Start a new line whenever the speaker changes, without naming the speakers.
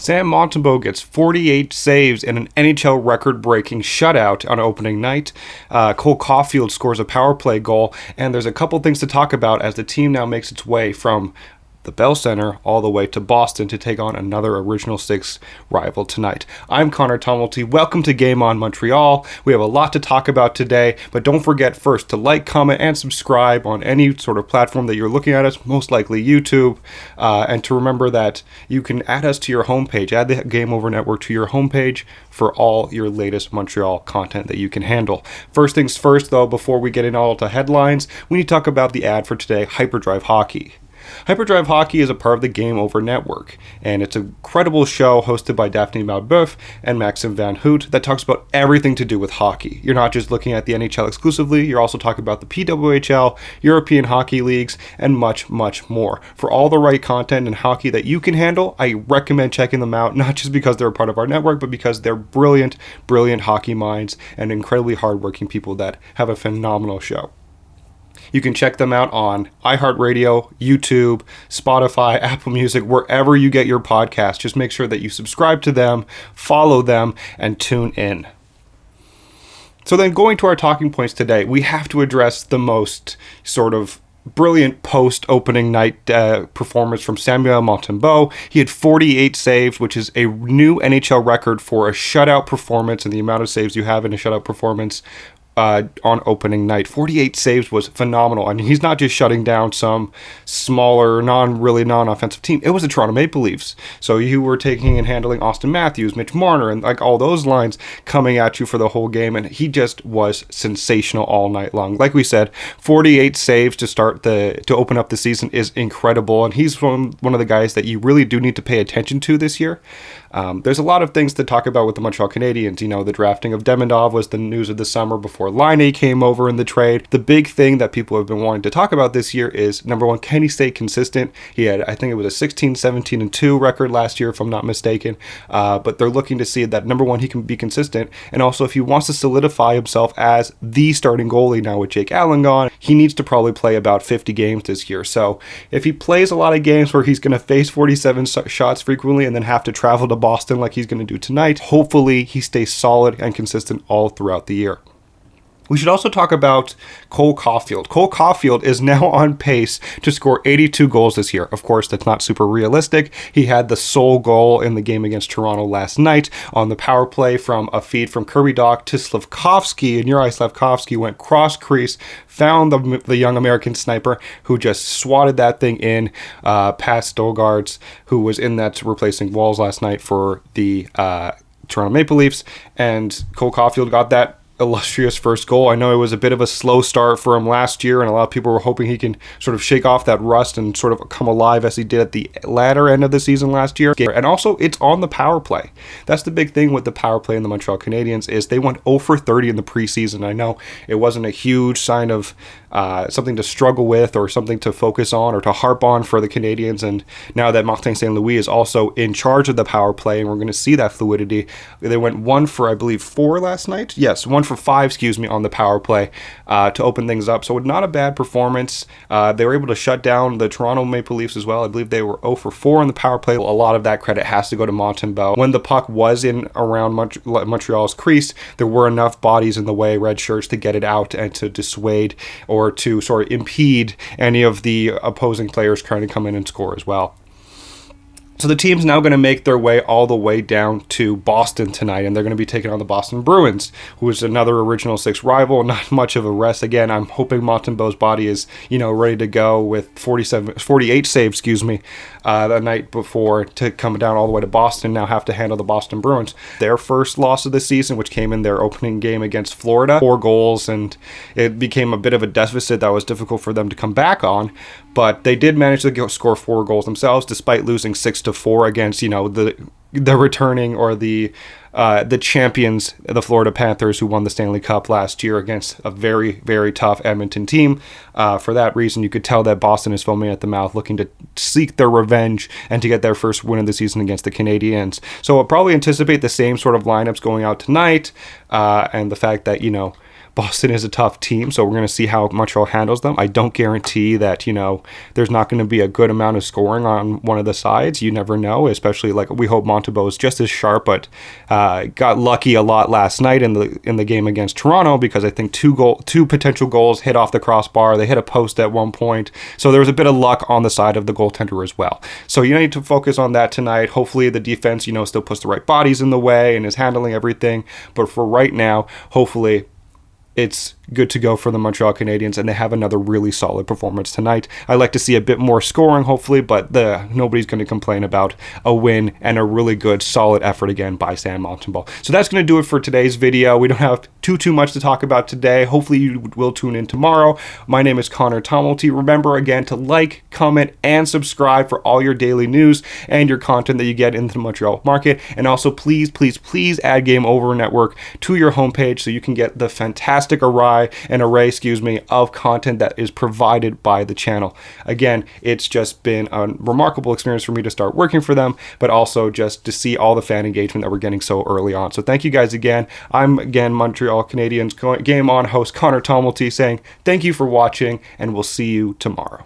Sam Montembeault gets 48 saves in an NHL record-breaking shutout on opening night. Cole Caulfield scores a power play goal, and there's a couple things to talk about as the team now makes its way from the Bell Center all the way to Boston to take on another Original Six rival tonight. I'm Conor Tomalty. Welcome to Game On Montreal. We have a lot to talk about today, but don't forget first to like, comment, and subscribe on any sort of platform that you're looking at us, most likely YouTube, and to remember that you can add us to your homepage, add the Game Over Network to your homepage for all your latest Montreal content that you can handle. First things first, though, before we get into all the headlines, we need to talk about the ad for today, Hyperdrive Hockey. Hyperdrive Hockey is a part of the Game Over Network, and it's an incredible show hosted by Daphne Malbeuf and Maxim Van Hoot that talks about everything to do with hockey. You're not just looking at the NHL exclusively, you're also talking about the PWHL, European hockey leagues, and much, much more. For all the right content in hockey that you can handle, I recommend checking them out, not just because they're a part of our network, but because they're brilliant, brilliant hockey minds and incredibly hardworking people that have a phenomenal show. You can check them out on iHeartRadio, YouTube, Spotify, Apple Music, wherever you get your podcast. Just make sure that you subscribe to them, follow them, and tune in. So then going to our talking points today, we have to address the most sort of brilliant post-opening night performance from Samuel Montembeault. He had 48 saves, which is a new NHL record for a shutout performance, and the amount of saves you have in a shutout performance on opening night. 48 saves was phenomenal. I mean, he's not just shutting down some smaller, non-offensive team. It was the Toronto Maple Leafs. So you were taking and handling Austin Matthews, Mitch Marner, and like all those lines coming at you for the whole game, and he just was sensational all night long. Like we said, 48 saves to open up the season is incredible, and he's one of the guys that you really do need to pay attention to this year. There's a lot of things to talk about with the Montreal Canadiens. You know, the drafting of Demidov was the news of the summer before Laine came over in the trade. The big thing that people have been wanting to talk about this year is, number one, can he stay consistent? He had, I think it was a 16, 17, and 2 record last year, if I'm not mistaken. But they're looking to see that, number one, he can be consistent. And also, if he wants to solidify himself as the starting goalie now with Jake Allen gone, he needs to probably play about 50 games this year. So if he plays a lot of games where he's going to face 47 shots frequently and then have to travel to Boston like he's going to do tonight, hopefully he stays solid and consistent all throughout the year. We should also talk about Cole Caulfield. Cole Caulfield is now on pace to score 82 goals this year. Of course, that's not super realistic. He had the sole goal in the game against Toronto last night on the power play from a feed from Kirby Dach to Slafkovsky, and Juraj Slafkovsky went cross crease, found the young American sniper who just swatted that thing in past Stolgarts, who was in that replacing Walls last night for the Toronto Maple Leafs, and Cole Caulfield got that illustrious first goal. I know it was a bit of a slow start for him last year, and a lot of people were hoping he can sort of shake off that rust and sort of come alive as he did at the latter end of the season last year. And also, it's on the power play. That's the big thing with the power play in the Montreal Canadiens is they went 0 for 30 in the preseason. I know it wasn't a huge sign of something to struggle with or something to focus on or to harp on for the Canadiens, and now that Martin St. Louis is also in charge of the power play and we're going to see that fluidity, they went 1 for, I believe, 4 last night. Yes, 1 for 5, on the power play to open things up. So not a bad performance. They were able to shut down the Toronto Maple Leafs as well. I believe they were 0 for 4 on the power play. A lot of that credit has to go to Montembeault. When the puck was in around Montreal's crease, there were enough bodies in the way, red shirts, to get it out and to dissuade or to sort of impede any of the opposing players trying to come in and score as well. So the team's now going to make their way all the way down to Boston tonight, and they're going to be taking on the Boston Bruins, who is another Original Six rival. Not much of a rest. Again, I'm hoping Montembeault's body is, ready to go with 48 saves, the night before to come down all the way to Boston. Now have to handle the Boston Bruins. Their first loss of the season, which came in their opening game against Florida, 4 goals, and it became a bit of a deficit that was difficult for them to come back on. But they did manage to score 4 goals themselves, despite losing 6-4 against, the returning or the champions, the Florida Panthers, who won the Stanley Cup last year against a very, very tough Edmonton team. For that reason, you could tell that Boston is foaming at the mouth, looking to seek their revenge and to get their first win of the season against the Canadiens. So I'll probably anticipate the same sort of lineups going out tonight, and the fact that, Boston is a tough team, so we're going to see how Montreal handles them. I don't guarantee that, there's not going to be a good amount of scoring on one of the sides. You never know, especially we hope Montembeault is just as sharp, but got lucky a lot last night in the game against Toronto, because I think two potential goals hit off the crossbar. They hit a post at one point, so there was a bit of luck on the side of the goaltender as well. So you need to focus on that tonight. Hopefully the defense, still puts the right bodies in the way and is handling everything. But for right now, hopefully it's good to go for the Montreal Canadiens, and they have another really solid performance tonight. I like to see a bit more scoring, hopefully, but nobody's going to complain about a win and a really good, solid effort again by Sam Montembeault. So that's going to do it for today's video. We don't have too much to talk about today. Hopefully you will tune in tomorrow. My name is Conor Tomalty. Remember again to like, comment, and subscribe for all your daily news and your content that you get into the Montreal market. And also please add Game Over Network to your homepage so you can get the fantastic array of content that is provided by the channel. Again, it's just been a remarkable experience for me to start working for them, but also just to see all the fan engagement that we're getting so early on. So thank you guys again. I'm Montreal Canadiens Game On host Conor Tomalty saying thank you for watching, and we'll see you tomorrow.